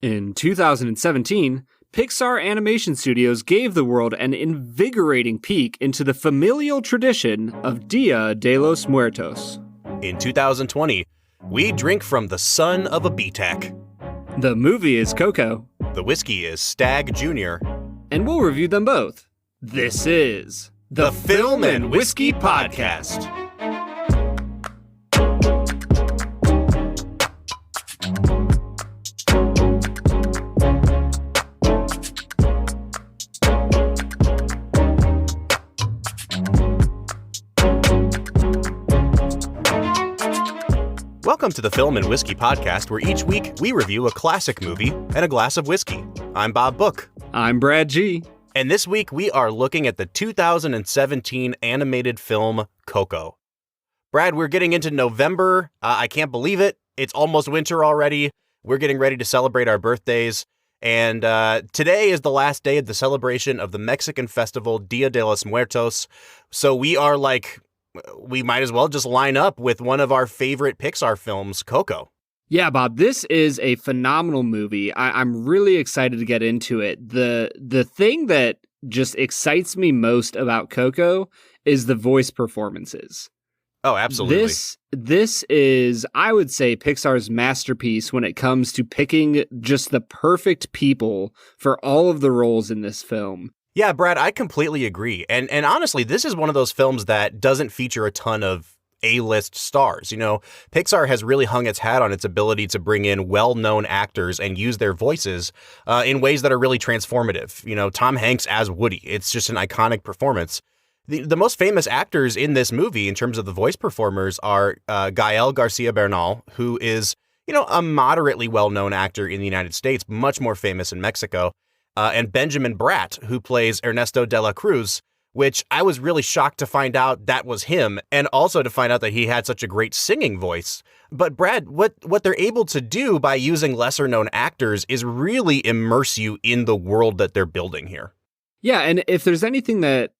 In 2017, Pixar Animation Studios gave the world an invigorating peek into the familial tradition of Dia de los Muertos. In 2020, we drink from the son of a BTAC. The movie is Coco. The whiskey is Stagg Jr. And we'll review them both. This is the Film and Whiskey Podcast. Welcome to the Film and Whiskey Podcast, where each week we review a classic movie and a glass of whiskey. I'm Bob Book. I'm Brad G. And this week we are looking at the 2017 animated film Coco. Brad, we're getting into November. I can't believe it. It's almost winter already. We're getting ready to celebrate our birthdays. And today is the last day of the celebration of the Mexican festival Dia de los Muertos. So we might as well just line up with one of our favorite Pixar films, Coco. Yeah, Bob, this is a phenomenal movie. I'm really excited to get into it. The thing that just excites me most about Coco is the voice performances. Oh, absolutely. This is, I would say, Pixar's masterpiece when it comes to picking just the perfect people for all of the roles in this film. Yeah, Brad, I completely agree. And honestly, this is one of those films that doesn't feature a ton of A-list stars. You know, Pixar has really hung its hat on its ability to bring in well-known actors and use their voices in ways that are really transformative. You know, Tom Hanks as Woody, it's just an iconic performance. The most famous actors in this movie in terms of the voice performers are Gael Garcia Bernal, who is, you know, a moderately well-known actor in the United States, much more famous in Mexico. And Benjamin Bratt, who plays Ernesto de la Cruz, which I was really shocked to find out that was him, and also to find out that he had such a great singing voice. But Brad, what they're able to do by using lesser-known actors is really immerse you in the world that they're building here. Yeah, and if there's anything that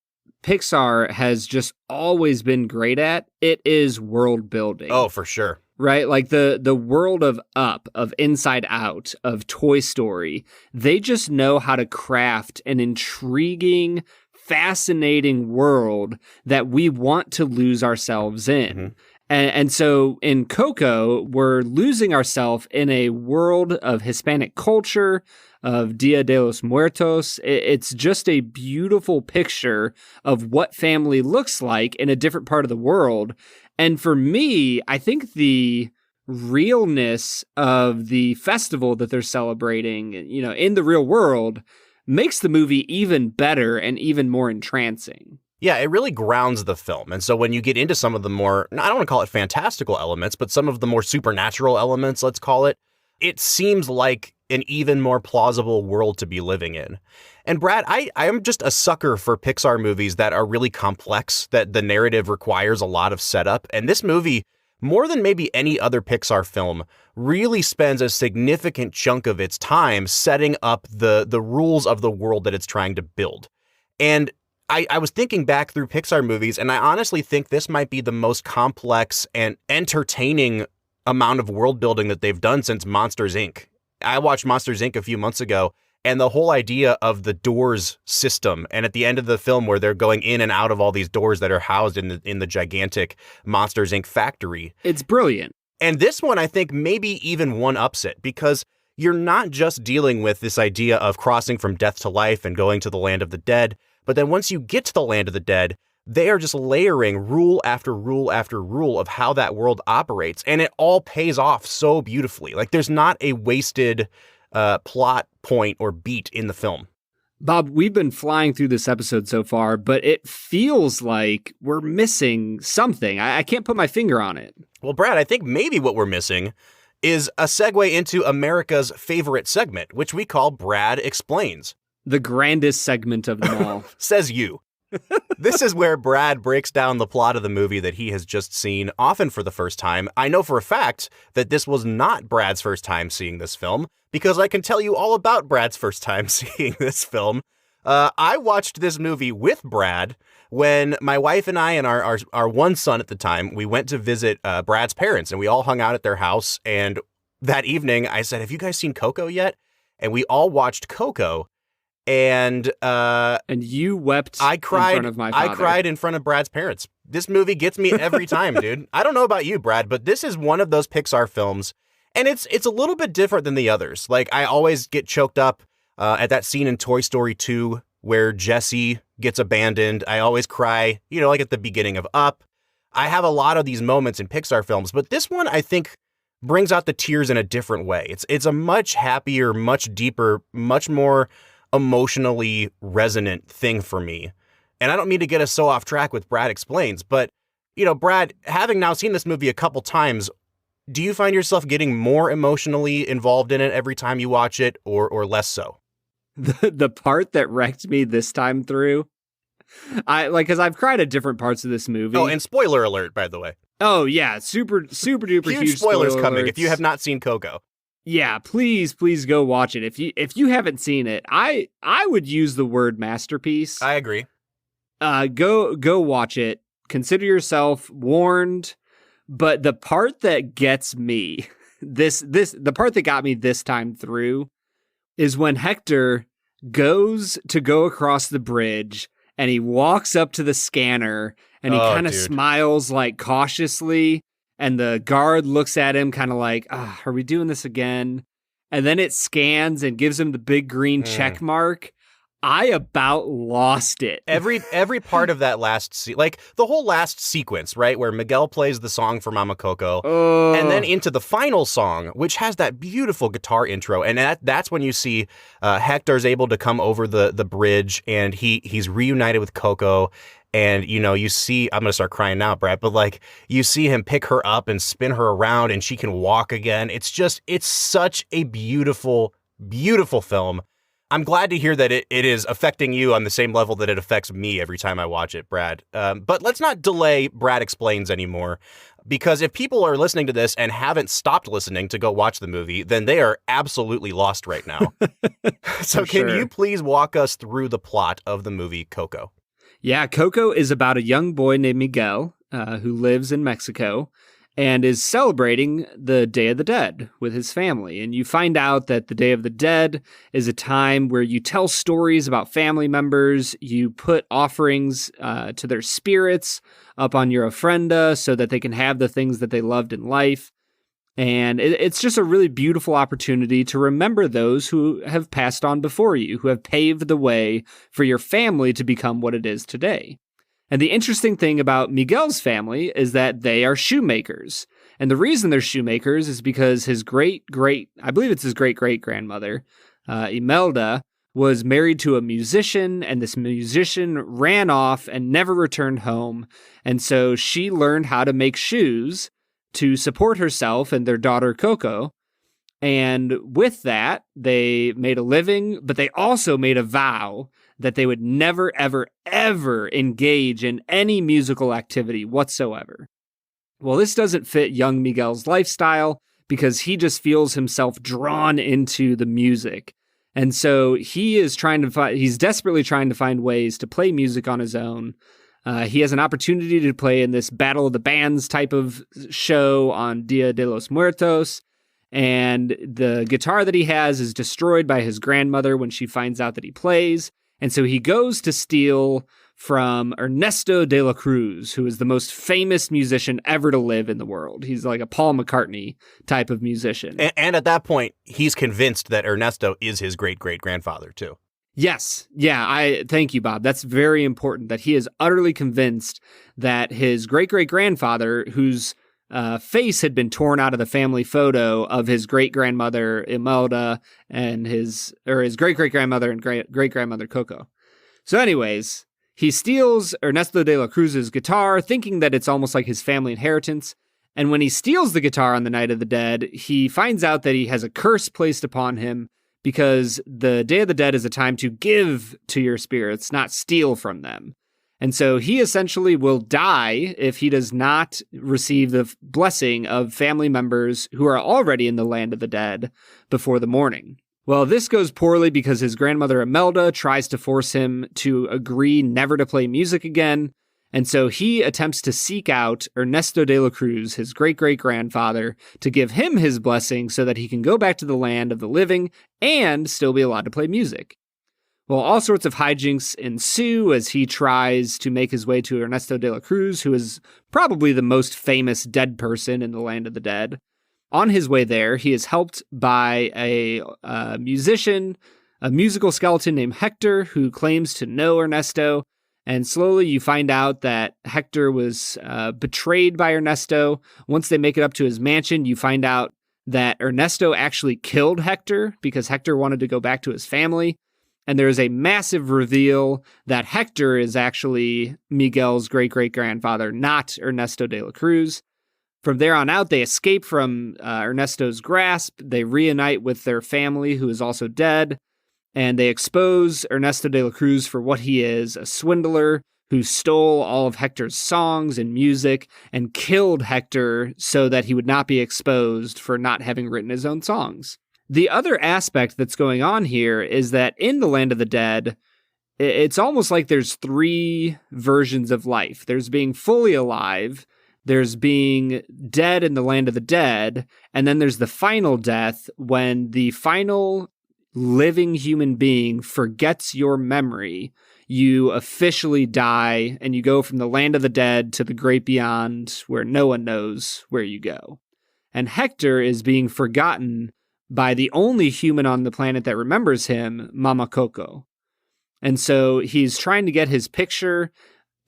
Pixar has just always been great at, it is world building. Oh, for sure. Right? Like the world of Up, of Inside Out, of Toy Story, they just know how to craft an intriguing, fascinating world that we want to lose ourselves in. Mm-hmm. And so in Coco, we're losing ourselves in a world of Hispanic culture, of Dia de los Muertos. It's just a beautiful picture of what family looks like in a different part of the world. And for me, I think the realness of the festival that they're celebrating, you know, in the real world makes the movie even better and even more entrancing. Yeah, it really grounds the film. And so when you get into some of the more, I don't want to call it fantastical elements, but some of the more supernatural elements, let's call it, it seems like an even more plausible world to be living in. And Brad, I am just a sucker for Pixar movies that are really complex, that the narrative requires a lot of setup. And this movie, more than maybe any other Pixar film, really spends a significant chunk of its time setting up the rules of the world that it's trying to build. And I was thinking back through Pixar movies, and I honestly think this might be the most complex and entertaining amount of world building that they've done since Monsters, Inc. I watched Monsters, Inc. a few months ago, and the whole idea of the doors system, and at the end of the film where they're going in and out of all these doors that are housed in the gigantic Monsters, Inc. factory. It's brilliant. And this one, I think, maybe even one-ups it, because you're not just dealing with this idea of crossing from death to life and going to the land of the dead, but then once you get to the land of the dead, they are just layering rule after rule after rule of how that world operates. And it all pays off so beautifully. Like, there's not a wasted plot point or beat in the film. Bob, we've been flying through this episode so far, but it feels like we're missing something. I can't put my finger on it. Well, Brad, I think maybe what we're missing is a segue into America's favorite segment, which we call Brad Explains. The grandest segment of them all. Says you. This is where Brad breaks down the plot of the movie that he has just seen, often for the first time. I know for a fact that this was not Brad's first time seeing this film, because I can tell you all about Brad's first time seeing this film. I watched this movie with Brad when my wife and I and our one son at the time, we went to visit Brad's parents, and we all hung out at their house. And that evening I said, "Have you guys seen Coco yet?" and we all watched Coco. And you wept I cried, in front of my father. I cried in front of Brad's parents. This movie gets me every time, dude. I don't know about you, Brad, but this is one of those Pixar films, and it's a little bit different than the others. Like, I always get choked up at that scene in Toy Story 2 where Jessie gets abandoned. I always cry, like at the beginning of Up. I have a lot of these moments in Pixar films, but this one, I think, brings out the tears in a different way. It's a much happier, much deeper, much more emotionally resonant thing for me. And I don't mean to get us so off track with Brad Explains, but, Brad, having now seen this movie a couple times, do you find yourself getting more emotionally involved in it every time you watch it, or less so? The part that wrecked me this time through, because I've cried at different parts of this movie. Oh, and spoiler alert, by the way. Oh yeah, super duper huge spoilers coming alerts. if you have not seen Coco. Yeah, please go watch it. If you haven't seen it, I would use the word masterpiece. I agree. Go watch it. Consider yourself warned. But the part that gets me, the part that got me this time through, is when Hector goes to go across the bridge and he walks up to the scanner and he kind of smiles like cautiously, and the guard looks at him kind of like, are we doing this again? And then it scans and gives him the big green check mark. I about lost it. Every part of that like the whole last sequence, right, where Miguel plays the song for Mama Coco, and then into the final song, which has that beautiful guitar intro, and that's when you see Hector's able to come over the bridge, and he's reunited with Coco, and you see, I'm gonna start crying now, Brad, but like you see him pick her up and spin her around, and she can walk again. It's such a beautiful, beautiful film. I'm glad to hear that it is affecting you on the same level that it affects me every time I watch it, Brad. But let's not delay Brad Explains anymore, because if people are listening to this and haven't stopped listening to go watch the movie, then they are absolutely lost right now. So can you please walk us through the plot of the movie Coco? Yeah, Coco is about a young boy named Miguel who lives in Mexico and is celebrating the Day of the Dead with his family. And you find out that the Day of the Dead is a time where you tell stories about family members, you put offerings to their spirits up on your ofrenda so that they can have the things that they loved in life. And it's just a really beautiful opportunity to remember those who have passed on before you, who have paved the way for your family to become what it is today. And the interesting thing about Miguel's family is that they are shoemakers. And the reason they're shoemakers is because his great-great-grandmother, Imelda, was married to a musician, and this musician ran off and never returned home. And so she learned how to make shoes to support herself and their daughter Coco. And with that, they made a living, but they also made a vow that they would never, ever, ever engage in any musical activity whatsoever. Well, this doesn't fit young Miguel's lifestyle because he just feels himself drawn into the music. And so he's desperately trying to find ways to play music on his own. He has an opportunity to play in this Battle of the Bands type of show on Dia de los Muertos. And the guitar that he has is destroyed by his grandmother when she finds out that he plays. And so he goes to steal from Ernesto de la Cruz, who is the most famous musician ever to live in the world. He's like a Paul McCartney type of musician. And at that point, he's convinced that Ernesto is his great-great-grandfather, too. Yes. Yeah, thank you, Bob. That's very important, that he is utterly convinced that his great-great-grandfather, whose face had been torn out of the family photo of his great-grandmother Imelda and his great-great-grandmother and great-grandmother Coco. So anyways, he steals Ernesto de la Cruz's guitar, thinking that it's almost like his family inheritance. And when he steals the guitar on the Night of the Dead, he finds out that he has a curse placed upon him because the Day of the Dead is a time to give to your spirits, not steal from them. And so he essentially will die if he does not receive the blessing of family members who are already in the land of the dead before the morning. Well, this goes poorly because his grandmother Imelda tries to force him to agree never to play music again. And so he attempts to seek out Ernesto de la Cruz, his great-great-grandfather, to give him his blessing so that he can go back to the land of the living and still be allowed to play music. Well, all sorts of hijinks ensue as he tries to make his way to Ernesto de la Cruz, who is probably the most famous dead person in the land of the dead. On his way there, he is helped by a musician, a musical skeleton named Hector, who claims to know Ernesto. And slowly you find out that Hector was betrayed by Ernesto. Once they make it up to his mansion, you find out that Ernesto actually killed Hector because Hector wanted to go back to his family. And there is a massive reveal that Hector is actually Miguel's great-great-grandfather, not Ernesto de la Cruz. From there on out, they escape from Ernesto's grasp. They reunite with their family, who is also dead. And they expose Ernesto de la Cruz for what he is, a swindler who stole all of Hector's songs and music and killed Hector so that he would not be exposed for not having written his own songs. The other aspect that's going on here is that in the land of the dead, it's almost like there's three versions of life. There's being fully alive, there's being dead in the land of the dead, and then there's the final death when the final living human being forgets your memory. You officially die and you go from the land of the dead to the great beyond where no one knows where you go. And Hector is being forgotten by the only human on the planet that remembers him, Mama Coco. And so he's trying to get his picture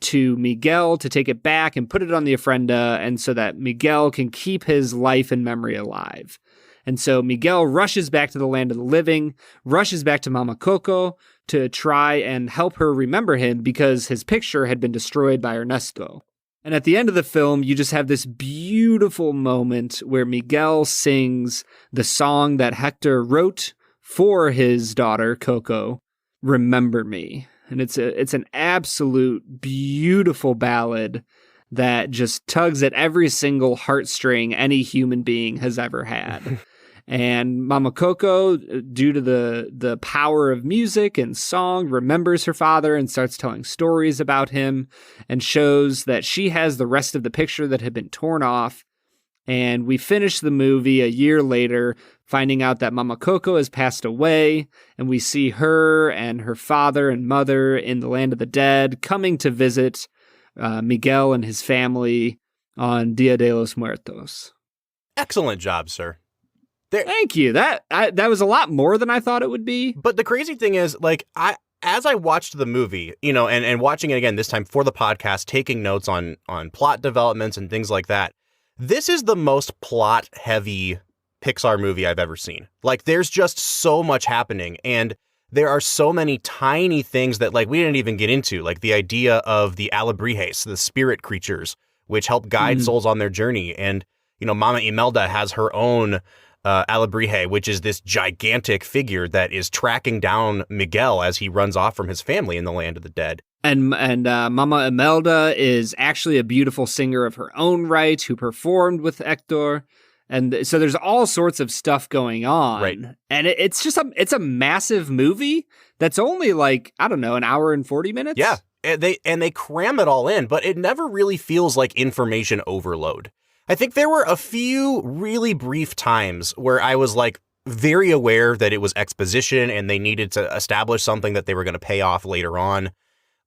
to Miguel to take it back and put it on the ofrenda, and so that Miguel can keep his life and memory alive. And so Miguel rushes back to the land of the living, rushes back to Mama Coco to try and help her remember him because his picture had been destroyed by Ernesto. And at the end of the film, you just have this beautiful moment where Miguel sings the song that Hector wrote for his daughter, Coco, Remember Me. And it's an absolute beautiful ballad that just tugs at every single heartstring any human being has ever had. And Mama Coco, due to the power of music and song, remembers her father and starts telling stories about him and shows that she has the rest of the picture that had been torn off. And we finish the movie a year later, finding out that Mama Coco has passed away, and we see her and her father and mother in the land of the dead coming to visit Miguel and his family on Dia de los Muertos. Excellent job, sir. Thank you. That was a lot more than I thought it would be. But the crazy thing is, like, as I watched the movie, you know, and watching it again this time for the podcast, taking notes on plot developments and things like that, this is the most plot-heavy Pixar movie I've ever seen. Like, there's just so much happening, and there are so many tiny things that, like, we didn't even get into, like the idea of the alebrijes, the spirit creatures, which help guide souls on their journey. And, you know, Mama Imelda has her own alebrije, which is this gigantic figure that is tracking down Miguel as he runs off from his family in the land of the dead. And Mama Imelda is actually a beautiful singer of her own right who performed with Hector. And so there's all sorts of stuff going on. Right. And it's a massive movie that's only like, I don't know, an hour and 40 minutes. Yeah. And they cram it all in, but it never really feels like information overload. I think there were a few really brief times where I was like very aware that it was exposition and they needed to establish something that they were going to pay off later on.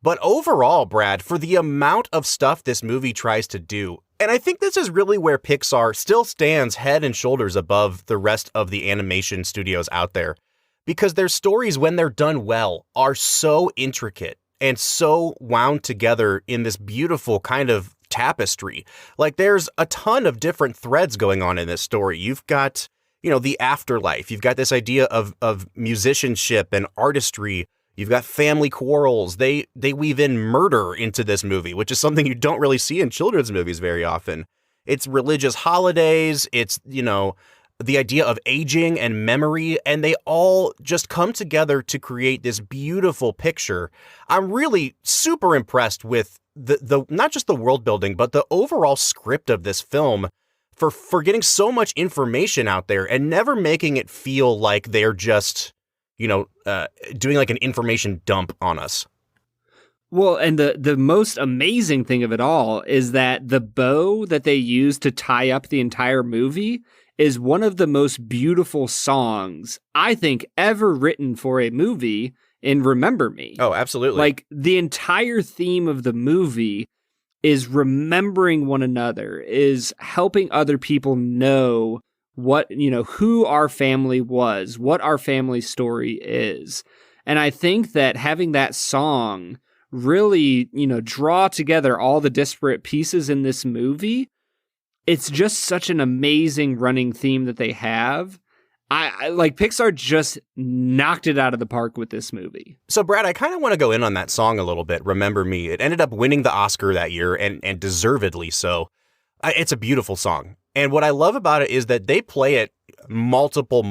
But overall, Brad, for the amount of stuff this movie tries to do, and I think this is really where Pixar still stands head and shoulders above the rest of the animation studios out there, because their stories, when they're done well, are so intricate and so wound together in this beautiful kind of tapestry. Like, there's a ton of different threads going on in this story. You've got, you know, the afterlife. You've got this idea of musicianship and artistry. You've got family quarrels. They weave in murder into this movie, which is something you don't really see in children's movies very often. It's religious holidays. It's, you know, the idea of aging and memory, and they all just come together to create this beautiful picture. I'm really super impressed with the not just the world building, but the overall script of this film for getting so much information out there and never making it feel like they're just, you know, doing like an information dump on us. Well, and the most amazing thing of it all is that the bow that they use to tie up the entire movie is one of the most beautiful songs I think ever written for a movie in Remember Me. Oh, absolutely. Like, the entire theme of the movie is remembering one another, is helping other people know what, who our family was, what our family story is. And I think that having that song really, draw together all the disparate pieces in this movie, it's just such an amazing running theme that they have. I like Pixar just knocked it out of the park with this movie. So, Brad, I kind of want to go in on that song a little bit, Remember Me. It ended up winning the Oscar that year, and deservedly so. It's a beautiful song. And what I love about it is that they play it multiple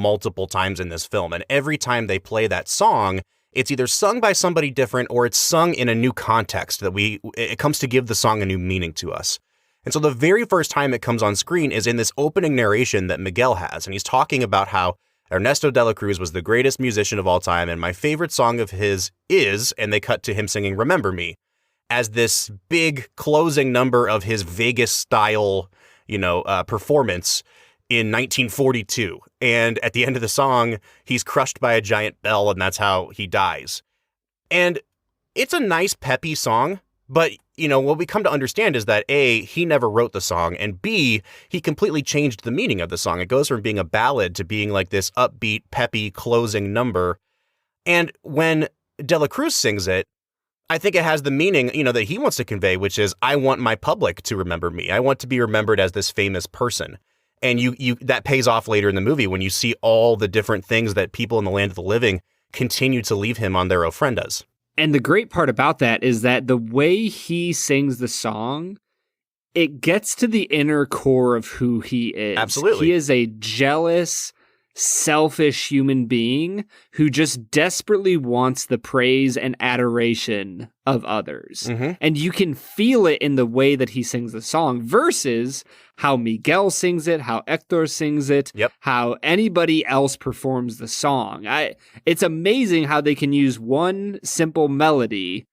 times in this film. And every time they play that song, it's either sung by somebody different or it's sung in a new context that it comes to give the song a new meaning to us. And so the very first time it comes on screen is in this opening narration that Miguel has. And he's talking about how Ernesto de la Cruz was the greatest musician of all time. And my favorite song of his is, and they cut to him singing Remember Me as this big closing number of his Vegas style, performance in 1942. And at the end of the song, he's crushed by a giant bell, and that's how he dies. And it's a nice, peppy song. But, what we come to understand is that A, he never wrote the song, and B, he completely changed the meaning of the song. It goes from being a ballad to being like this upbeat, peppy closing number. And when De La Cruz sings it, I think it has the meaning, that he wants to convey, which is, I want my public to remember me. I want to be remembered as this famous person. And you that pays off later in the movie when you see all the different things that people in the land of the living continue to leave him on their ofrendas. And the great part about that is that the way he sings the song, it gets to the inner core of who he is. Absolutely. He is a jealous, selfish human being who just desperately wants the praise and adoration of others. Mm-hmm. And you can feel it in the way that he sings the song versus how Miguel sings it, how Hector sings it, yep, how anybody else performs the song. It's amazing how they can use one simple melody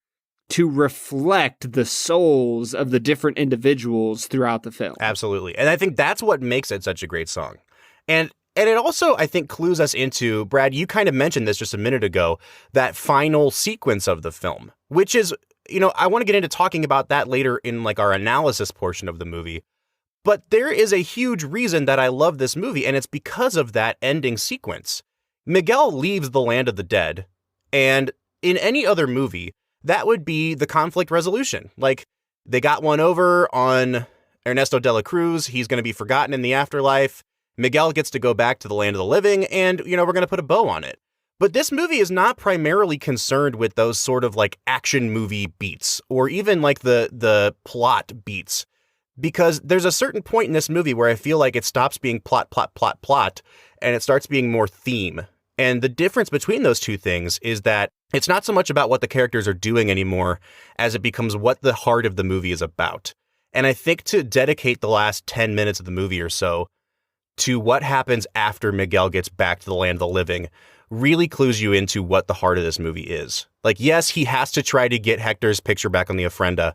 to reflect the souls of the different individuals throughout the film. Absolutely. And I think that's what makes it such a great song. And it also, I think, clues us into, Brad, you kind of mentioned this just a minute ago, that final sequence of the film, which is, I want to get into talking about that later in like our analysis portion of the movie. But there is a huge reason that I love this movie, and it's because of that ending sequence. Miguel leaves the land of the dead, and in any other movie, that would be the conflict resolution. Like, they got one over on Ernesto de la Cruz, he's going to be forgotten in the afterlife. Miguel gets to go back to the land of the living, and, we're going to put a bow on it. But this movie is not primarily concerned with those sort of like action movie beats, or even like the plot beats. Because there's a certain point in this movie where I feel like it stops being plot, and it starts being more theme. And the difference between those two things is that it's not so much about what the characters are doing anymore as it becomes what the heart of the movie is about. And I think to dedicate the last 10 minutes of the movie or so to what happens after Miguel gets back to the land of the living really clues you into what the heart of this movie is. Like, yes, he has to try to get Hector's picture back on the ofrenda,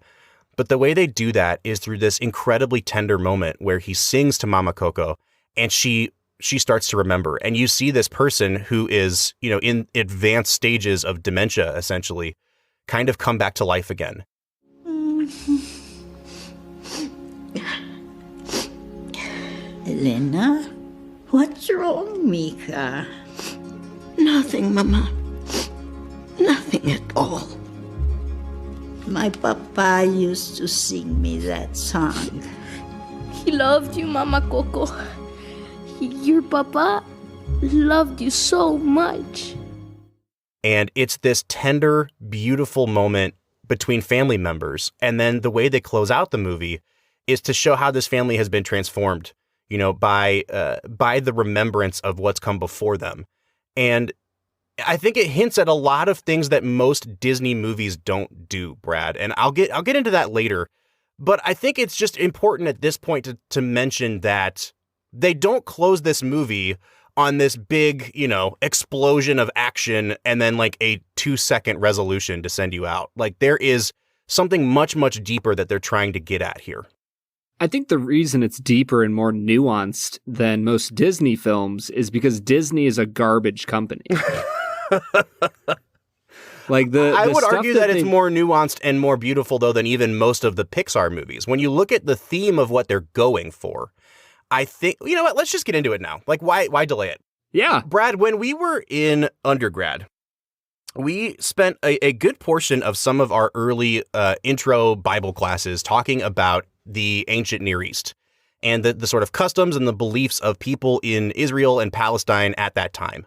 but the way they do that is through this incredibly tender moment where he sings to Mama Coco and she starts to remember. And you see this person who is, in advanced stages of dementia, essentially, kind of come back to life again. Elena, what's wrong, Mika? Nothing, Mama. Nothing at all. My papa used to sing me that song. He loved you, Mama Coco. Your papa loved you so much. And it's this tender, beautiful moment between family members. And then the way they close out the movie is to show how this family has been transformed, by the remembrance of what's come before them. And I think it hints at a lot of things that most Disney movies don't do, Brad. And I'll get into that later. But I think it's just important at this point to mention that they don't close this movie on this big, explosion of action and then like a 2-second resolution to send you out. Like there is something much, much deeper that they're trying to get at here. I think the reason it's deeper and more nuanced than most Disney films is because Disney is a garbage company. I would argue that it's more nuanced and more beautiful, though, than even most of the Pixar movies. When you look at the theme of what they're going for, I think, you know what, let's just get into it now. Like, why delay it? Yeah. Brad, when we were in undergrad, we spent a good portion of some of our early intro Bible classes talking about the ancient Near East and the sort of customs and the beliefs of people in Israel and Palestine at that time.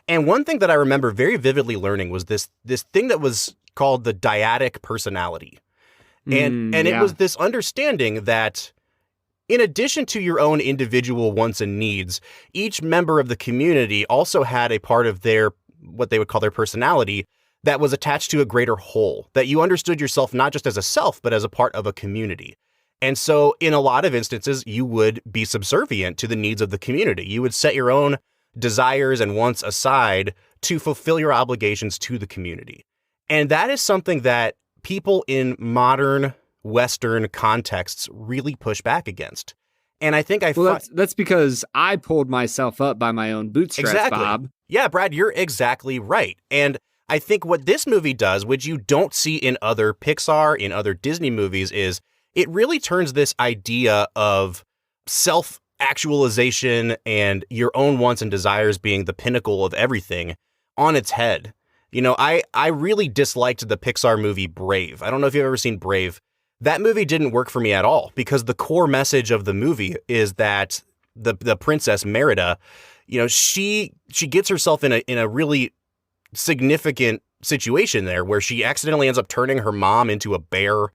And one thing that I remember very vividly learning was this thing that was called the dyadic personality. And it was this understanding that in addition to your own individual wants and needs, each member of the community also had a part of their, what they would call their personality, that was attached to a greater whole, that you understood yourself not just as a self, but as a part of a community. And so in a lot of instances, you would be subservient to the needs of the community. You would set your own desires and wants aside to fulfill your obligations to the community. And that is something that people in modern Western contexts really push back against. And I think that's because I pulled myself up by my own bootstraps, exactly. Bob. Yeah, Brad, you're exactly right. And I think what this movie does, which you don't see in other Pixar, in other Disney movies, is it really turns this idea of self-actualization and your own wants and desires being the pinnacle of everything on its head. You know, I really disliked the Pixar movie Brave. I don't know if you've ever seen Brave. That movie didn't work for me at all because the core message of the movie is that the princess Merida, you know, she gets herself in a really significant situation there where she accidentally ends up turning her mom into a bear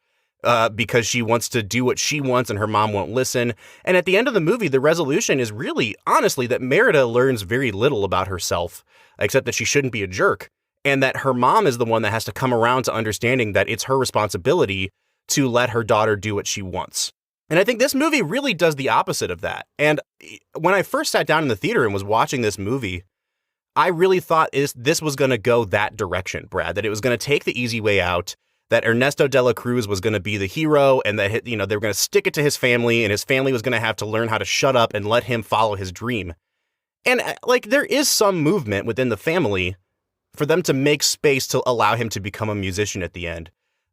because she wants to do what she wants and her mom won't listen. And at the end of the movie, the resolution is really, honestly, that Merida learns very little about herself, except that she shouldn't be a jerk. And that her mom is the one that has to come around to understanding that it's her responsibility to let her daughter do what she wants. And I think this movie really does the opposite of that. And when I first sat down in the theater and was watching this movie, I really thought this was going to go that direction, Brad, that it was going to take the easy way out, that Ernesto de la Cruz was going to be the hero and that, you know, they were going to stick it to his family and his family was going to have to learn how to shut up and let him follow his dream. And like, there is some movement within the family for them to make space to allow him to become a musician at the end.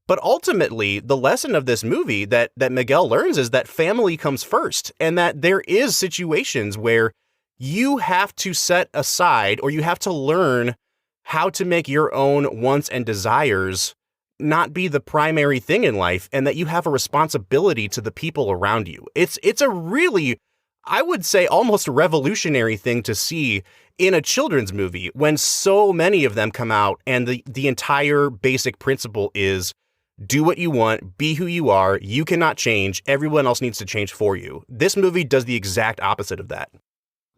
But ultimately, the lesson of this movie that Miguel learns is that family comes first and that there is situations where you have to set aside or you have to learn how to make your own wants and desires not be the primary thing in life and that you have a responsibility to the people around you. It's a really, I would say, almost revolutionary thing to see in a children's movie when so many of them come out and the entire basic principle is do what you want, be who you are, you cannot change, everyone else needs to change for you. This movie does the exact opposite of that.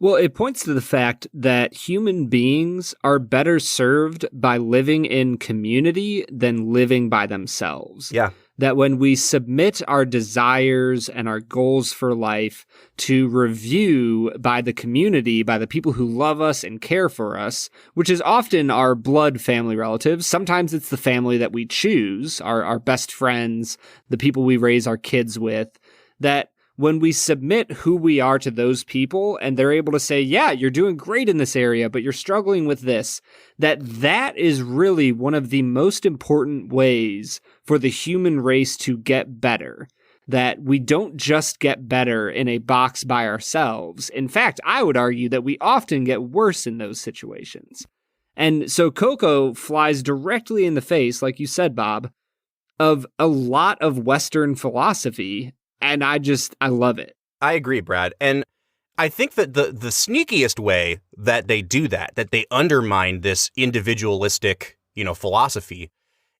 Well, it points to the fact that human beings are better served by living in community than living by themselves. Yeah. That when we submit our desires and our goals for life to review by the community, by the people who love us and care for us, which is often our blood family relatives. Sometimes it's the family that we choose, our best friends, the people we raise our kids with, that when we submit who we are to those people and they're able to say, yeah, you're doing great in this area, but you're struggling with this, that is really one of the most important ways for the human race to get better. That we don't just get better in a box by ourselves. In fact, I would argue that we often get worse in those situations. And so Coco flies directly in the face, like you said, Bob, of a lot of Western philosophy. And I love it. I agree, Brad. And I think that the sneakiest way that they do that they undermine this individualistic, philosophy,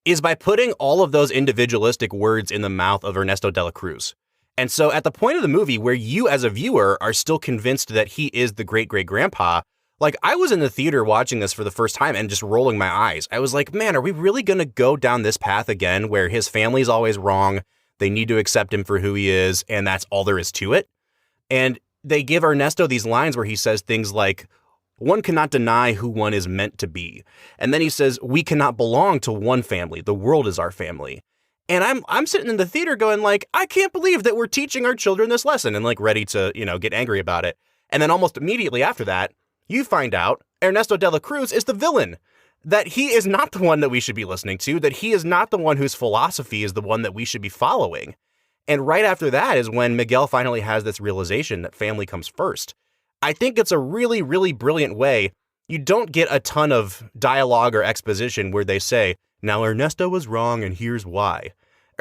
is by putting all of those individualistic words in the mouth of Ernesto de la Cruz. And so at the point of the movie where you as a viewer are still convinced that he is the great-great-grandpa, like I was in the theater watching this for the first time and just rolling my eyes. I was like, man, are we really going to go down this path again where his family's always wrong? They need to accept him for who he is, and that's all there is to it. And they give Ernesto these lines where he says things like, one cannot deny who one is meant to be. And then he says, we cannot belong to one family. The world is our family. And I'm sitting in the theater going like, I can't believe that we're teaching our children this lesson, and like ready to, get angry about it. And then almost immediately after that, you find out Ernesto de la Cruz is the villain, that he is not the one that we should be listening to, that he is not the one whose philosophy is the one that we should be following. And right after that is when Miguel finally has this realization that family comes first. I think it's a really, really brilliant way. You don't get a ton of dialogue or exposition where they say, now Ernesto was wrong and here's why.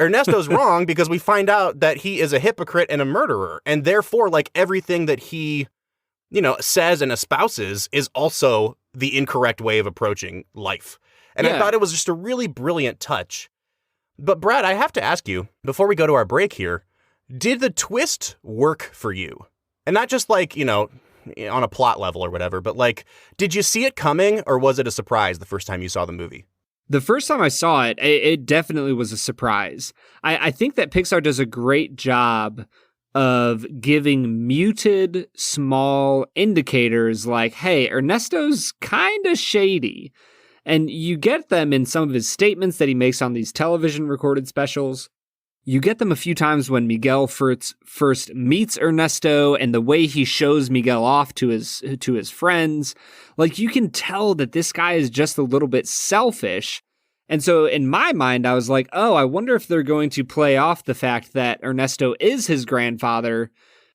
Ernesto's wrong because we find out that he is a hypocrite and a murderer. And therefore, like everything that he, says and espouses is also the incorrect way of approaching life. And I thought it was just a really brilliant touch. But Brad, I have to ask you, before we go to our break here, did the twist work for you? And not just like, on a plot level or whatever, but like, did you see it coming or was it a surprise the first time you saw the movie? The first time I saw it, it definitely was a surprise. I think that Pixar does a great job of giving muted, small indicators like, hey, Ernesto's kind of shady. And you get them in some of his statements that he makes on these television recorded specials. You get them a few times when Miguel first meets Ernesto and the way he shows Miguel off to his friends. Like, you can tell that this guy is just a little bit selfish. And so in my mind, I was like, oh, I wonder if they're going to play off the fact that Ernesto is his grandfather,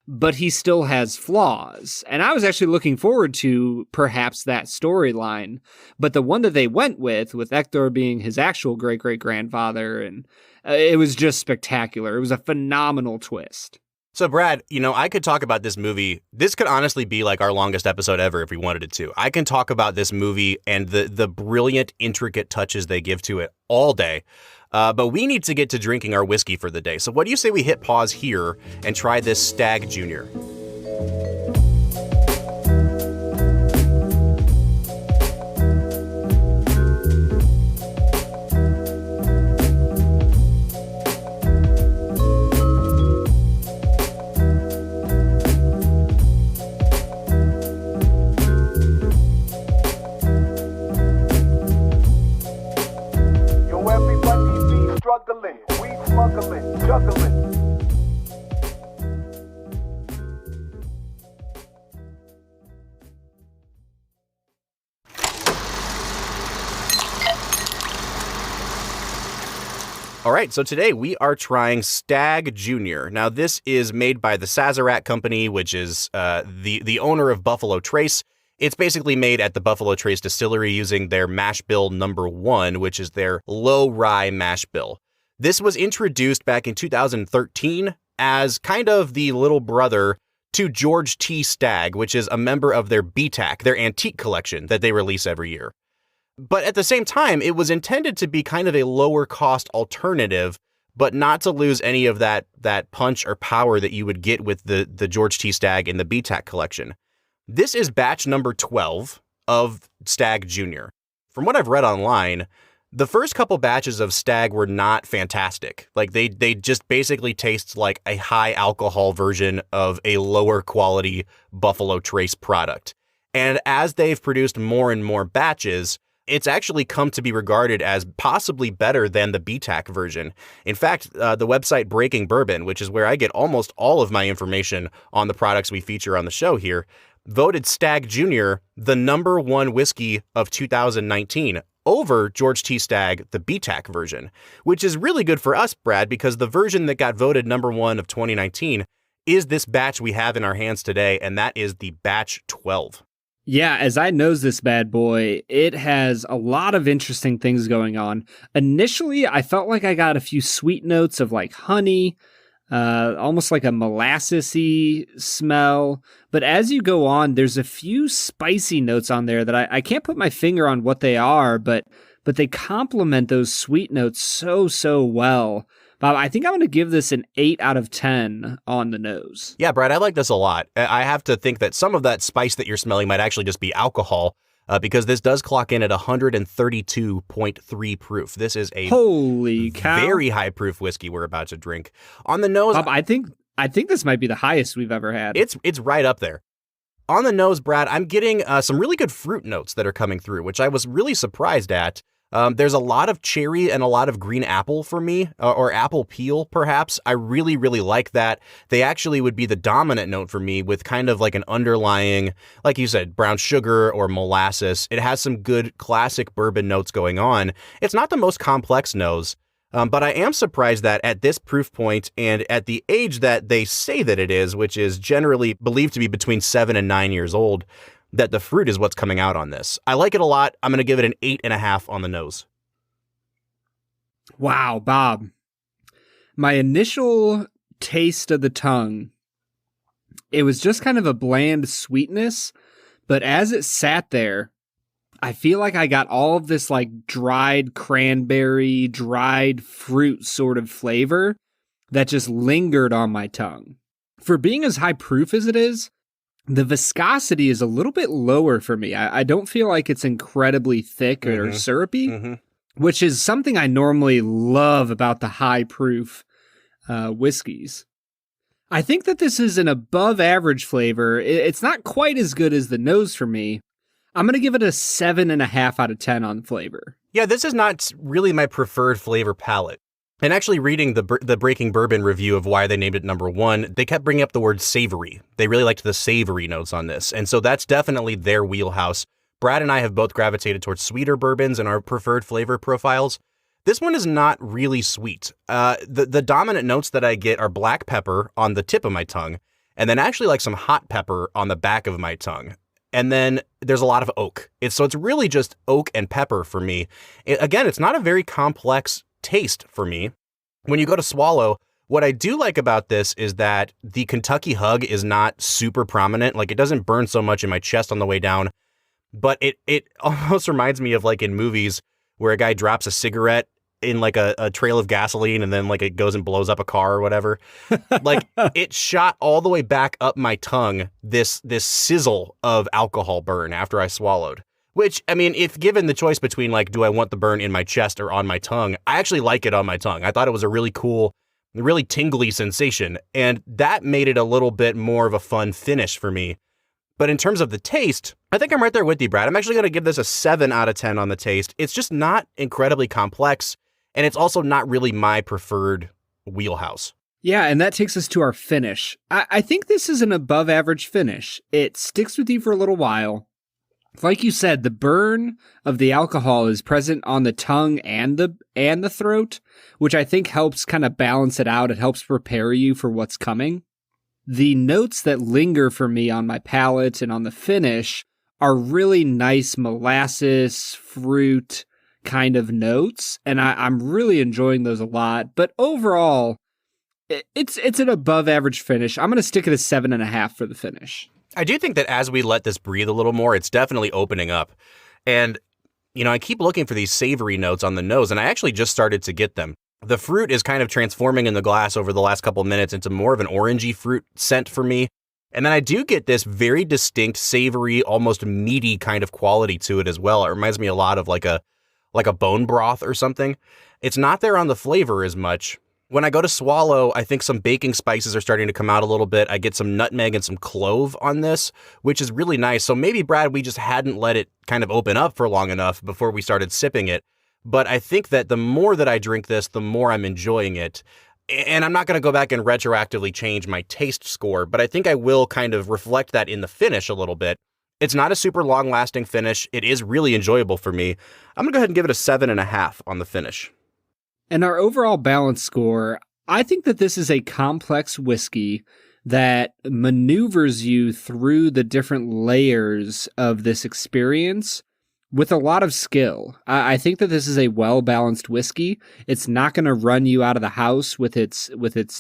but he still has flaws. And I was actually looking forward to perhaps that storyline. But the one that they went with Hector being his actual great-great-grandfather, and it was just spectacular. It was a phenomenal twist. So, Brad, I could talk about this movie. This could honestly be like our longest episode ever if we wanted it to. I can talk about this movie and the brilliant, intricate touches they give to it all day. But we need to get to drinking our whiskey for the day. So what do you say we hit pause here and try this Stagg Jr.? All right, so today we are trying Stagg Jr. Now, this is made by the Sazerac Company, which is the owner of Buffalo Trace. It's basically made at the Buffalo Trace distillery using their mash bill number 1, which is their low rye mash bill. This was introduced back in 2013 as kind of the little brother to George T. Stagg, which is a member of their BTAC, their antique collection that they release every year. But at the same time, it was intended to be kind of a lower cost alternative, but not to lose any of that punch or power that you would get with the George T. Stagg in the BTAC collection. This is batch number 12 of Stagg Jr. From what I've read online, the first couple batches of Stagg were not fantastic. Like they just basically taste like a high alcohol version of a lower quality Buffalo Trace product. And as they've produced more and more batches, it's actually come to be regarded as possibly better than the BTAC version. In fact, the website Breaking Bourbon, which is where I get almost all of my information on the products we feature on the show here, voted Stagg Jr. the number 1 whiskey of 2019 over George T. Stagg, the BTAC version, which is really good for us, Brad, because the version that got voted number 1 of 2019 is this batch we have in our hands today, and that is the batch 12. Yeah, as I nose this bad boy, it has a lot of interesting things going on. Initially, I felt like I got a few sweet notes of like honey, almost like a molassesy smell. But as you go on, there's a few spicy notes on there that I can't put my finger on what they are, but they complement those sweet notes so well. Bob, I think I'm going to give this an 8 out of 10 on the nose. Yeah, Brad, I like this a lot. I have to think that some of that spice that you're smelling might actually just be alcohol, because this does clock in at 132.3 proof. This is a holy cow, very high proof whiskey we're about to drink. On the nose, Bob, I think this might be the highest we've ever had. It's right up there. On the nose, Brad, I'm getting some really good fruit notes that are coming through, which I was really surprised at. There's a lot of cherry and a lot of green apple for me, or apple peel, perhaps. I really, really like that. They actually would be the dominant note for me with kind of like an underlying, like you said, brown sugar or molasses. It has some good classic bourbon notes going on. It's not the most complex nose, but I am surprised that at this proof point and at the age that they say that it is, which is generally believed to be between 7 and 9 years old, that the fruit is what's coming out on this. I like it a lot. I'm going to give it an 8.5 on the nose. Wow, Bob. My initial taste of the tongue, it was just kind of a bland sweetness, but as it sat there, I feel like I got all of this like dried cranberry, dried fruit sort of flavor that just lingered on my tongue. For being as high proof as it is, the viscosity is a little bit lower for me. I don't feel like it's incredibly thick or syrupy, which is something I normally love about the high proof whiskeys. I think that this is an above average flavor. It's not quite as good as the nose for me. I'm going to give it a 7.5 out of 10 on flavor. Yeah, this is not really my preferred flavor palette. And actually reading the Breaking Bourbon review of why they named it number 1, they kept bringing up the word savory. They really liked the savory notes on this. And so that's definitely their wheelhouse. Brad and I have both gravitated towards sweeter bourbons in our preferred flavor profiles. This one is not really sweet. The dominant notes that I get are black pepper on the tip of my tongue, and then actually like some hot pepper on the back of my tongue. And then there's a lot of oak. So it's really just oak and pepper for me. Again, it's not a very complex taste for me. When you go to swallow, what I do like about this is that the Kentucky hug is not super prominent. Like, it doesn't burn so much in my chest on the way down, but it almost reminds me of like in movies where a guy drops a cigarette in like a trail of gasoline and then like it goes and blows up a car or whatever. Like, it shot all the way back up my tongue, this sizzle of alcohol burn after I swallowed. Which, I mean, if given the choice between, like, do I want the burn in my chest or on my tongue, I actually like it on my tongue. I thought it was a really cool, really tingly sensation, and that made it a little bit more of a fun finish for me. But in terms of the taste, I think I'm right there with you, Brad. I'm actually going to give this a 7 out of 10 on the taste. It's just not incredibly complex, and it's also not really my preferred wheelhouse. Yeah, and that takes us to our finish. I think this is an above average finish. It sticks with you for a little while. Like you said, the burn of the alcohol is present on the tongue and the throat, which I think helps kind of balance it out. It helps prepare you for what's coming. The notes that linger for me on my palate and on the finish are really nice molasses, fruit kind of notes, and I'm really enjoying those a lot. But overall, it's an above average finish. I'm going to stick it at 7.5 for the finish. I do think that as we let this breathe a little more, it's definitely opening up. And, you know, I keep looking for these savory notes on the nose, and I actually just started to get them. The fruit is kind of transforming in the glass over the last couple of minutes into more of an orangey fruit scent for me. And then I do get this very distinct, savory, almost meaty kind of quality to it as well. It reminds me a lot of like a bone broth or something. It's not there on the flavor as much. When I go to swallow, I think some baking spices are starting to come out a little bit. I get some nutmeg and some clove on this, which is really nice. So maybe, Brad, we just hadn't let it kind of open up for long enough before we started sipping it. But I think that the more that I drink this, the more I'm enjoying it. And I'm not going to go back and retroactively change my taste score, but I think I will kind of reflect that in the finish a little bit. It's not a super long-lasting finish. It is really enjoyable for me. I'm going to go ahead and give it a 7.5 on the finish. And our overall balance score, I think that this is a complex whiskey that maneuvers you through the different layers of this experience with a lot of skill. I think that this is a well-balanced whiskey. It's not going to run you out of the house with its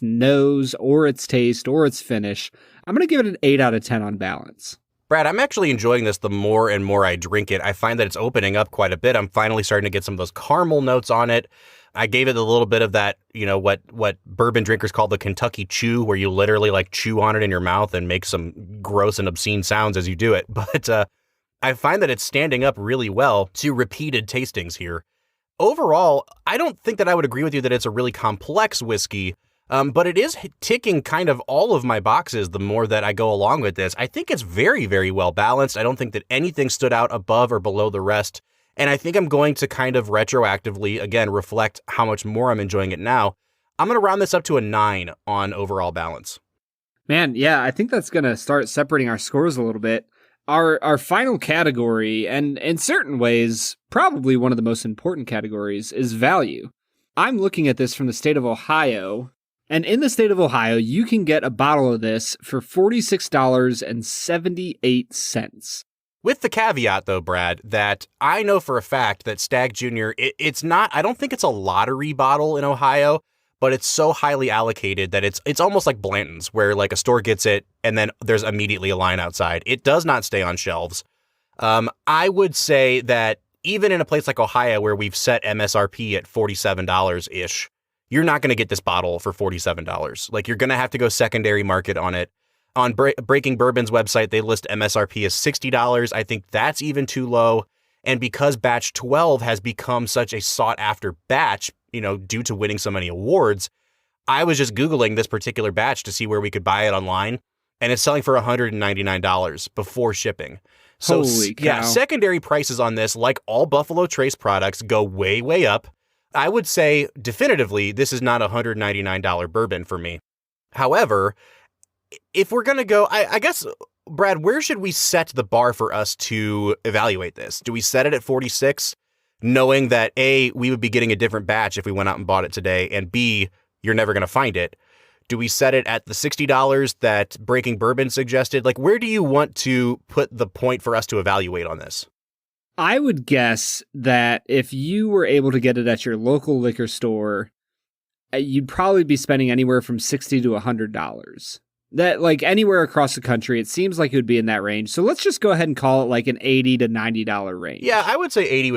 nose or its taste or its finish. I'm going to give it an 8 out of 10 on balance. Brad, I'm actually enjoying this the more and more I drink it. I find that it's opening up quite a bit. I'm finally starting to get some of those caramel notes on it. I gave it a little bit of that, you know, what bourbon drinkers call the Kentucky chew, where you literally like chew on it in your mouth and make some gross and obscene sounds as you do it. But I find that it's standing up really well to repeated tastings here. Overall, I don't think that I would agree with you that it's a really complex whiskey. But it is ticking kind of all of my boxes the more that I go along with this. I think it's very, very well balanced. I don't think that anything stood out above or below the rest. And I think I'm going to kind of retroactively, again, reflect how much more I'm enjoying it now. I'm going to round this up to a 9 on overall balance. Man, yeah, I think that's going to start separating our scores a little bit. Our final category, and in certain ways, probably one of the most important categories, is value. I'm looking at this from the state of Ohio, and in the state of Ohio, you can get a bottle of this for $46.78. With the caveat, though, Brad, that I know for a fact that Stagg Jr., it's not, I don't think it's a lottery bottle in Ohio, but it's so highly allocated that it's almost like Blanton's, where like a store gets it and then there's immediately a line outside. It does not stay on shelves. I would say that even in a place like Ohio, where we've set MSRP at $47-ish, you're not going to get this bottle for $47. Like, you're going to have to go secondary market on it. On Breaking Bourbon's website, they list MSRP as $60. I think that's even too low. And because batch 12 has become such a sought after batch, due to winning so many awards, I was just Googling this particular batch to see where we could buy it online, and it's selling for $199 before shipping. So, holy cow. Yeah, secondary prices on this, like all Buffalo Trace products, go way, way up. I would say definitively this is not a $199 bourbon for me. However, if we're going to go, I guess, Brad, where should we set the bar for us to evaluate this? Do we set it at 46, knowing that A, we would be getting a different batch if we went out and bought it today, and B, you're never going to find it? Do we set it at the $60 that Breaking Bourbon suggested? Like, where do you want to put the point for us to evaluate on this? I would guess that if you were able to get it at your local liquor store, you'd probably be spending anywhere from $60 to $100. That, like, anywhere across the country, it seems like it would be in that range. So let's just go ahead and call it like an $80 to $90 range. Yeah, I would say 80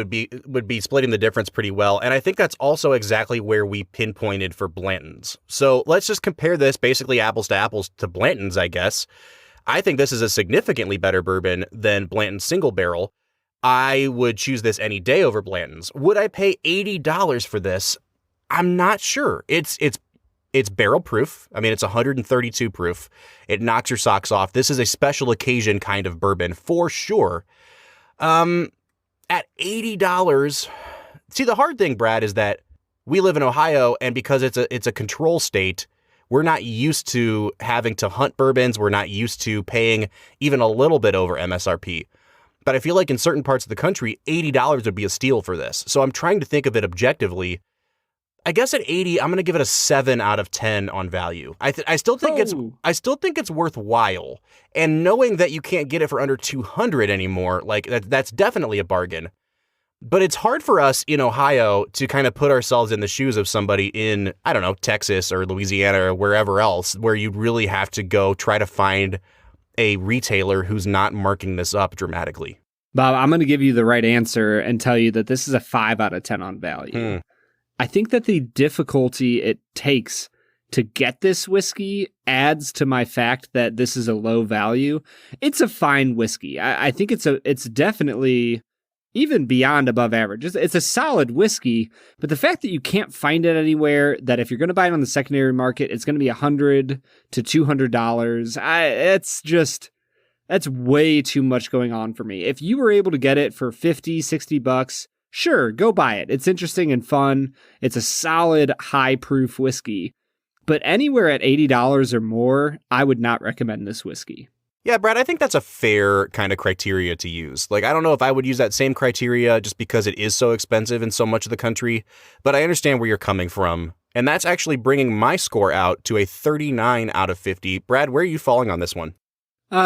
would be splitting the difference pretty well. And I think that's also exactly where we pinpointed for Blanton's. So let's just compare this basically apples to Blanton's, I guess. I think this is a significantly better bourbon than Blanton's Single Barrel. I would choose this any day over Blanton's. Would I pay $80 for this? I'm not sure. It's barrel proof. I mean, it's 132 proof. It knocks your socks off. This is a special occasion kind of bourbon for sure. At $80, see, the hard thing, Brad, is that we live in Ohio, and because it's a control state, we're not used to having to hunt bourbons. We're not used to paying even a little bit over MSRP. But I feel like in certain parts of the country, $80 would be a steal for this. So I'm trying to think of it objectively. I guess at 80, I'm going to give it a 7 out of 10 on value. I still think it's worthwhile. And knowing that you can't get it for under $200 anymore, like that's definitely a bargain. But it's hard for us in Ohio to kind of put ourselves in the shoes of somebody in, I don't know, Texas or Louisiana or wherever else, where you'd really have to go try to find a retailer who's not marking this up dramatically. Bob, I'm going to give you the right answer and tell you that this is a 5 out of 10 on value. I think that the difficulty it takes to get this whiskey adds to my fact that this is a low value. It's a fine whiskey. I think it's definitely even beyond above average. It's a solid whiskey, but the fact that you can't find it anywhere, that if you're going to buy it on the secondary market, it's going to be $100 to $200. That's way too much going on for me. If you were able to get it for $50-$60, sure, go buy it. It's interesting and fun. It's a solid, high-proof whiskey. But anywhere at $80 or more, I would not recommend this whiskey. Yeah, Brad, I think that's a fair kind of criteria to use. Like, I don't know if I would use that same criteria just because it is so expensive in so much of the country, but I understand where you're coming from. And that's actually bringing my score out to a 39 out of 50. Brad, where are you falling on this one?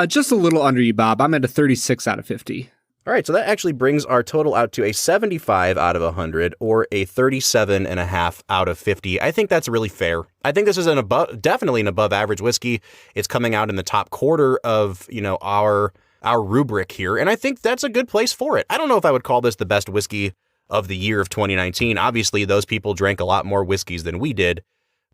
Just a little under you, Bob. I'm at a 36 out of 50. All right, so that actually brings our total out to a 75 out of 100 or a 37.5 out of 50. I think that's really fair. I think this is definitely an above average whiskey. It's coming out in the top quarter of, our rubric here, and I think that's a good place for it. I don't know if I would call this the best whiskey of the year of 2019. Obviously, those people drank a lot more whiskeys than we did,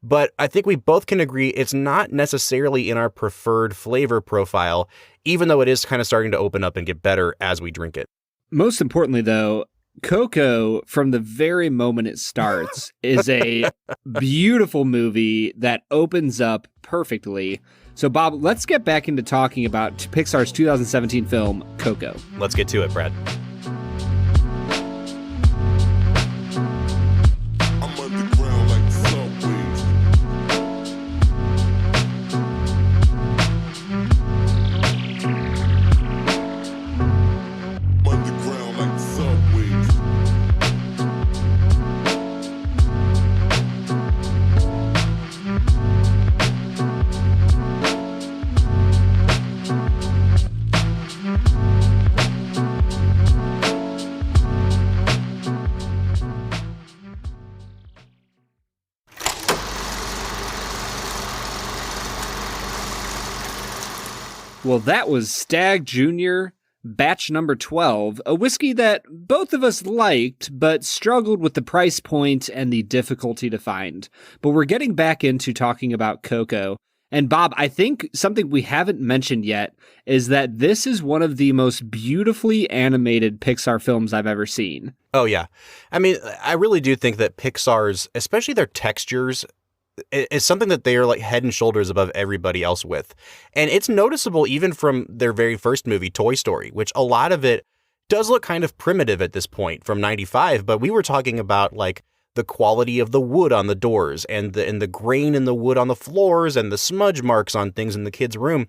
but I think we both can agree it's not necessarily in our preferred flavor profile, even though it is kind of starting to open up and get better as we drink it. Most importantly, though, Coco, from the very moment it starts, is a beautiful movie that opens up perfectly. So, Bob, let's get back into talking about Pixar's 2017 film, Coco. Let's get to it, Brad. Well, that was Stagg Jr., batch number 12, a whiskey that both of us liked, but struggled with the price point and the difficulty to find. But we're getting back into talking about Coco. And Bob, I think something we haven't mentioned yet is that this is one of the most beautifully animated Pixar films I've ever seen. Oh, yeah. I mean, I really do think that Pixar's, especially their textures, is something that they are like head and shoulders above everybody else with. And it's noticeable even from their very first movie, Toy Story, which a lot of it does look kind of primitive at this point from 95. But we were talking about like the quality of the wood on the doors and the grain in the wood on the floors and the smudge marks on things in the kids' room.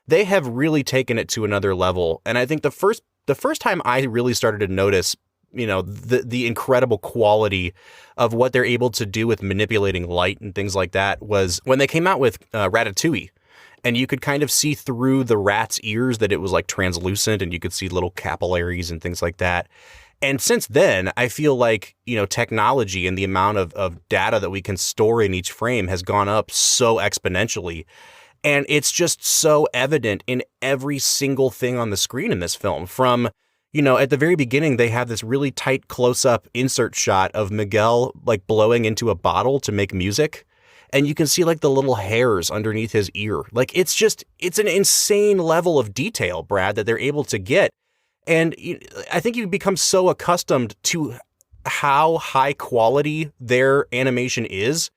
They have really taken it to another level. And I think the first time I really started to notice, you know, the incredible quality of what they're able to do with manipulating light and things like that was when they came out with Ratatouille. And you could kind of see through the rat's ears that it was like translucent and you could see little capillaries and things like that. And since then, I feel like, you know, technology and the amount of data that we can store in each frame has gone up so exponentially. And it's just so evident in every single thing on the screen in this film. From, you know, at the very beginning, they have this really tight close-up insert shot of Miguel like blowing into a bottle to make music. And you can see like the little hairs underneath his ear. Like it's an insane level of detail, Brad, that they're able to get. And I think you become so accustomed to how high quality their animation is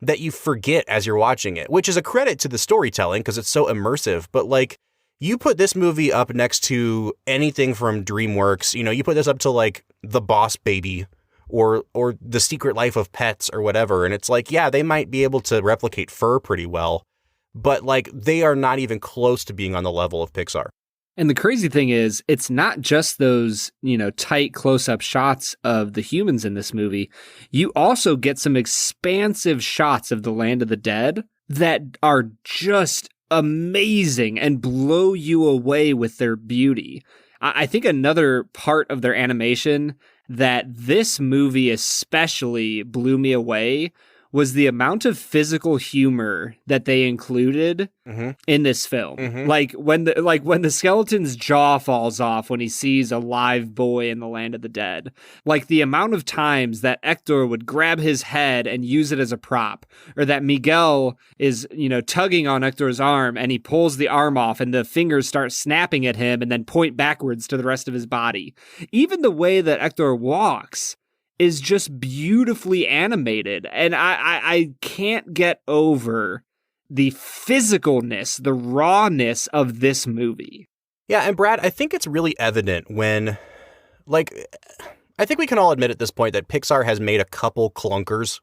that you forget as you're watching it, which is a credit to the storytelling because it's so immersive. But like you put this movie up next to anything from DreamWorks, you know, you put this up to like The Boss Baby or The Secret Life of Pets or whatever. And it's like, yeah, they might be able to replicate fur pretty well, but like they are not even close to being on the level of Pixar. And the crazy thing is, it's not just those, you know, tight close-up shots of the humans in this movie. You also get some expansive shots of the land of the dead that are just amazing and blow you away with their beauty. I think another part of their animation that this movie especially blew me away was the amount of physical humor that they included in this film. Like when the skeleton's jaw falls off when he sees a live boy in the land of the dead. Like the amount of times that Hector would grab his head and use it as a prop, or that Miguel is, you know, tugging on Hector's arm and he pulls the arm off and the fingers start snapping at him and then point backwards to the rest of his body. Even the way that Hector walks is just beautifully animated. And I can't get over the physicalness, the rawness of this movie. Yeah, and Brad, I think it's really evident when, like, I think we can all admit at this point that Pixar has made a couple clunkers.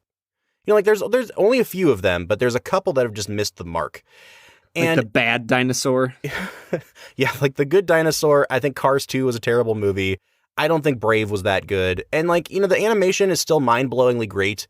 You know, like there's only a few of them, but there's a couple that have just missed the mark. And like the bad dinosaur. Yeah, like The Good Dinosaur. I think Cars 2 was a terrible movie. I don't think Brave was that good. And like, you know, the animation is still mind-blowingly great,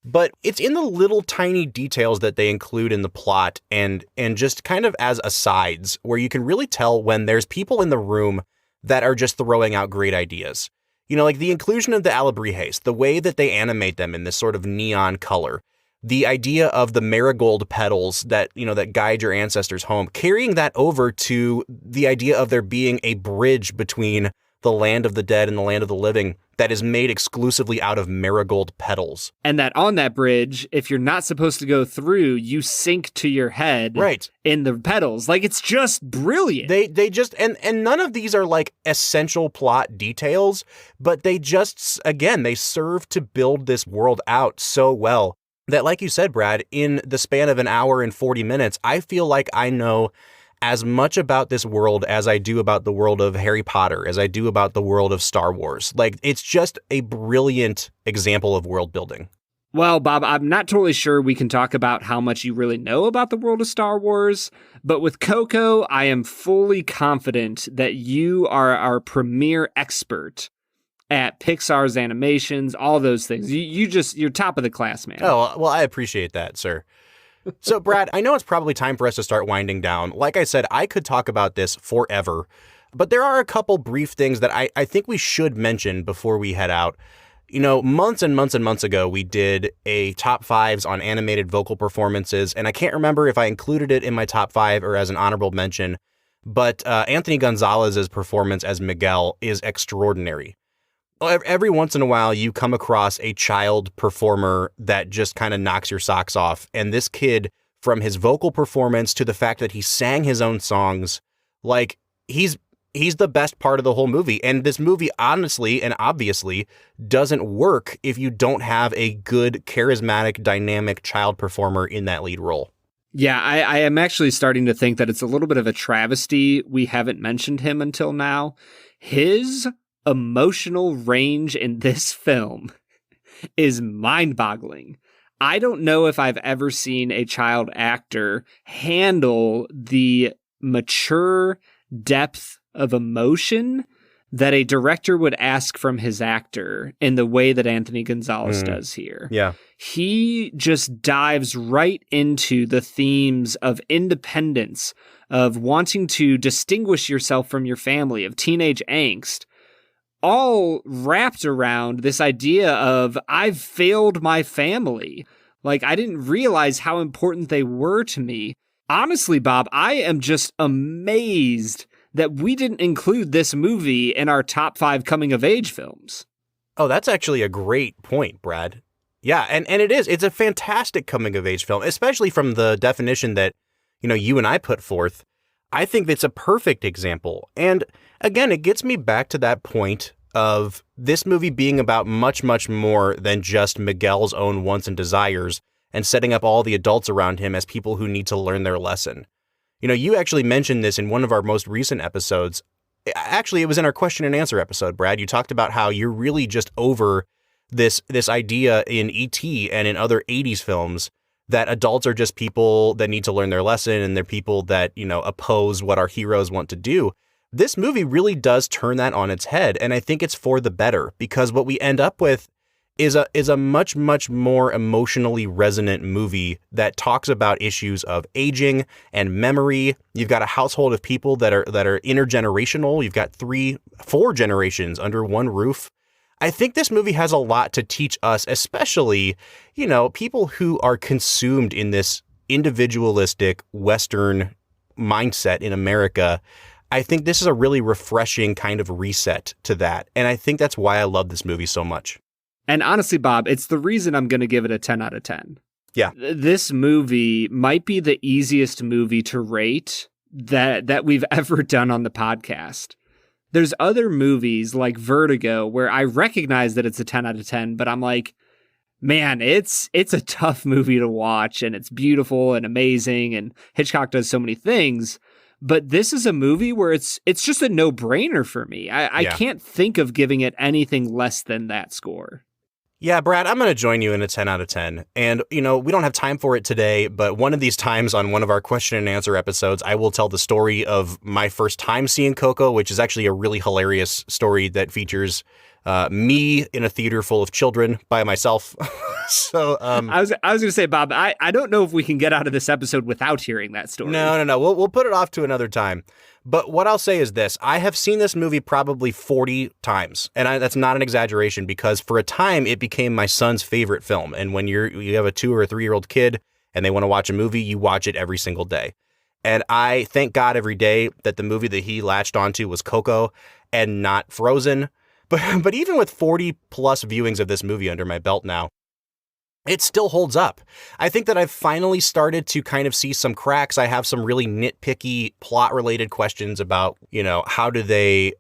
but it's in the little tiny details that they include in the plot and just kind of as asides where you can really tell when there's people in the room that are just throwing out great ideas. You know, like the inclusion of the alebrijes, the way that they animate them in this sort of neon color, the idea of the marigold petals that, you know, that guide your ancestors home, carrying that over to the idea of there being a bridge between the land of the dead and the land of the living that is made exclusively out of marigold petals. And that on that bridge, if you're not supposed to go through, you sink to your head in the petals. Like, it's just brilliant. They just, and none of these are like essential plot details, but they just, again, they serve to build this world out so well that, like you said, Brad, in the span of an hour and 40 minutes, I feel like I know as much about this world as I do about the world of Harry Potter, as I do about the world of Star Wars. Like, it's just a brilliant example of world building. Well, Bob, I'm not totally sure we can talk about how much you really know about the world of Star Wars, but with Coco, I am fully confident that you are our premier expert at Pixar's animations, all those things. You're top of the class, man. Oh, well, I appreciate that, sir. So, Brad, I know it's probably time for us to start winding down. Like I said, I could talk about this forever, but there are a couple brief things that I think we should mention before we head out. You know, months and months and months ago, we did a top fives on animated vocal performances, and I can't remember if I included it in my top five or as an honorable mention, but Anthony Gonzalez's performance as Miguel is extraordinary. Every once in a while, you come across a child performer that just kind of knocks your socks off. And this kid, from his vocal performance to the fact that he sang his own songs, like, he's the best part of the whole movie. And this movie, honestly and obviously, doesn't work if you don't have a good, charismatic, dynamic child performer in that lead role. Yeah, I am actually starting to think that it's a little bit of a travesty we haven't mentioned him until now. His emotional range in this film is mind-boggling. I don't know if I've ever seen a child actor handle the mature depth of emotion that a director would ask from his actor in the way that Anthony Gonzalez does here. Yeah. He just dives right into the themes of independence, of wanting to distinguish yourself from your family, of teenage angst, all wrapped around this idea of, I've failed my family. Like, I didn't realize how important they were to me. Honestly, Bob, I am just amazed that we didn't include this movie in our top 5 coming-of-age films. Oh, that's actually a great point, Brad. Yeah, and it is. It's a fantastic coming-of-age film, especially from the definition that, you and I put forth. I think it's a perfect example. And again, it gets me back to that point of this movie being about much, much more than just Miguel's own wants and desires and setting up all the adults around him as people who need to learn their lesson. You actually mentioned this in one of our most recent episodes. Actually, it was in our question and answer episode, Brad. You talked about how you're really just over this idea in E.T. and in other 80s films that adults are just people that need to learn their lesson and they're people that, oppose what our heroes want to do. This movie really does turn that on its head, and I think it's for the better, because what we end up with is a much, much more emotionally resonant movie that talks about issues of aging and memory. You've got a household of people that are intergenerational. You've got 3-4 generations under one roof. I think this movie has a lot to teach us, especially, people who are consumed in this individualistic Western mindset in America. I think this is a really refreshing kind of reset to that. And I think that's why I love this movie so much. And honestly, Bob, it's the reason I'm going to give it a 10 out of 10. Yeah. This movie might be the easiest movie to rate that we've ever done on the podcast. There's other movies like Vertigo where I recognize that it's a 10 out of 10, but I'm like, man, it's a tough movie to watch, and it's beautiful and amazing, and Hitchcock does so many things. But this is a movie where it's just a no-brainer for me. I can't think of giving it anything less than that score. Yeah, Brad, I'm going to join you in a 10 out of 10. And, we don't have time for it today, but one of these times on one of our question and answer episodes, I will tell the story of my first time seeing Coco, which is actually a really hilarious story that features me in a theater full of children by myself. So I was going to say, Bob, I don't know if we can get out of this episode without hearing that story. No. We'll put it off to another time. But what I'll say is this. I have seen this movie probably 40 times. And that's not an exaggeration, because for a time it became my son's favorite film. And when you have a 2 or 3 year old kid and they want to watch a movie, you watch it every single day. And I thank God every day that the movie that he latched onto was Coco and not Frozen. But even with 40 plus viewings of this movie under my belt now, it still holds up. I think that I've finally started to kind of see some cracks. I have some really nitpicky plot related questions about, how do they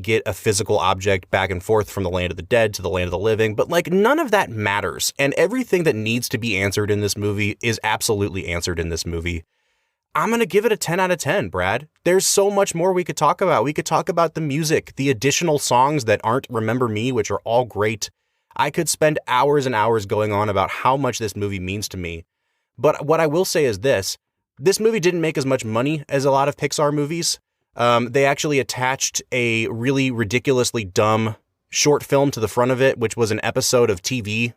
get a physical object back and forth from the land of the dead to the land of the living? But like none of that matters. And everything that needs to be answered in this movie is absolutely answered in this movie. I'm going to give it a 10 out of 10, Brad. There's so much more we could talk about. We could talk about the music, the additional songs that aren't Remember Me, which are all great. I could spend hours and hours going on about how much this movie means to me. But what I will say is this movie didn't make as much money as a lot of Pixar movies. They actually attached a really ridiculously dumb short film to the front of it, which was an episode of TV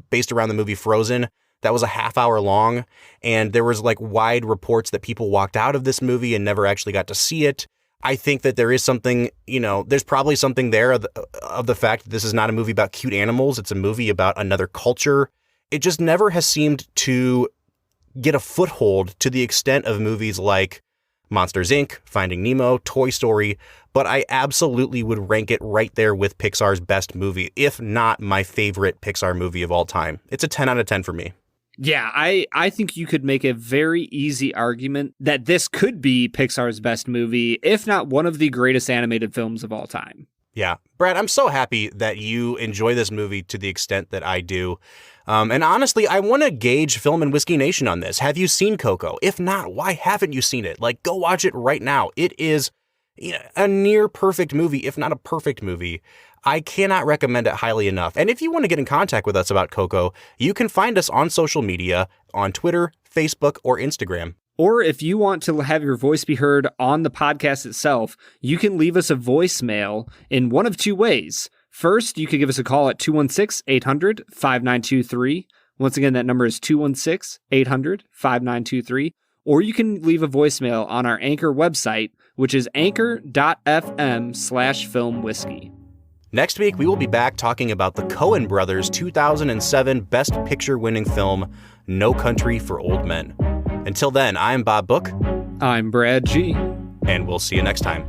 based around the movie Frozen. That was a half hour long. And there was like wide reports that people walked out of this movie and never actually got to see it. I think that there is something, there's probably something there of the fact that this is not a movie about cute animals. It's a movie about another culture. It just never has seemed to get a foothold to the extent of movies like Monsters, Inc., Finding Nemo, Toy Story. But I absolutely would rank it right there with Pixar's best movie, if not my favorite Pixar movie of all time. It's a 10 out of 10 for me. Yeah, I think you could make a very easy argument that this could be Pixar's best movie, if not one of the greatest animated films of all time. Yeah. Brad, I'm so happy that you enjoy this movie to the extent that I do. And honestly, I want to gauge Film and Whiskey Nation on this. Have you seen Coco? If not, why haven't you seen it? Like, go watch it right now. It is a near perfect movie, if not a perfect movie. I cannot recommend it highly enough. And if you want to get in contact with us about Coco, you can find us on social media on Twitter, Facebook, or Instagram. Or if you want to have your voice be heard on the podcast itself, you can leave us a voicemail in one of two ways. First, you could give us a call at 216-800-5923. Once again, that number is 216-800-5923. Or you can leave a voicemail on our Anchor website, which is anchor.fm/filmwhiskey. Next week, we will be back talking about the Coen brothers' 2007 Best Picture winning film, No Country for Old Men. Until then, I'm Bob Book. I'm Brad G. And we'll see you next time.